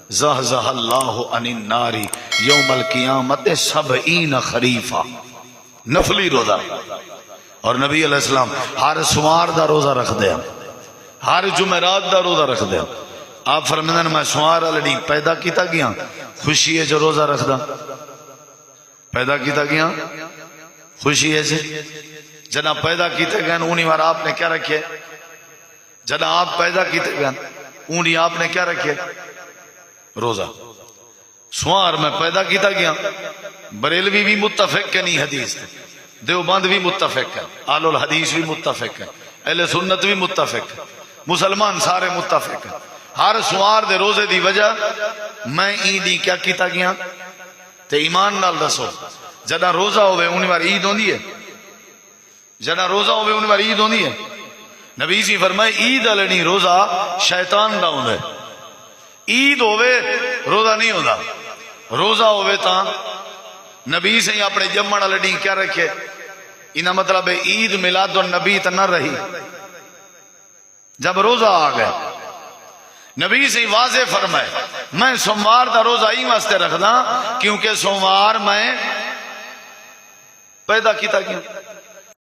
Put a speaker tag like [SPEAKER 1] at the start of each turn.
[SPEAKER 1] زحزح اللہ عن النار یوم القیامت 70 خریفہ، نفلی روزہ. اور نبی علیہ السلام ہر سوار دا روزہ رکھ دیا، ہر جمعرات دا روزہ رکھ دیا. آپ فرمائیں میں سوار والے پیدا کیتا گیا خوشی ہے جو روزہ رکھ دا، پیدا کیتا گیا خوشی ہے سے جنا پیدا کیتے گئے اونی بار آپ نے کیا رکھے، جنا آپ پیدا کیتے گئے اونی آپ نے کیا رکھے، روزہ. سوار میں پیدا کیتا گیا. بریلوی بھی متفق ہے نہیں حدیث تے، دیوبند بھی متفق ہے، اہل الحدیث بھی متفق ہے، اہل سنت بھی متفق ہے، مسلمان سارے متفق ہیں. ہر سوار دے روزے دی وجہ میں عیدی کیا کیتا گیا تے ایمان نال دسو جدا روزہ ہوئے انہی بار عید ہوندی ہے، جدا روزہ ہوئے انہی بار عید ہوندی ہے. نبی سی فرمائے عید والے نہیں روزہ شیطان دا ہوندا ہے. عید ہوئے روزہ نہیں ہوتا، روزہ ہوئے تا نبی سے اپنے جمن والے نہیں کیا رکھے. انہا مطلب ہے عید میلاد النبی تا نہ رہی. جب روزہ آ گیا نبی سے واضح فرمائے میں سوموار دا روزہ ہی واسطے رکھدا کیونکہ سوموار میں پیدا کیتا گیا.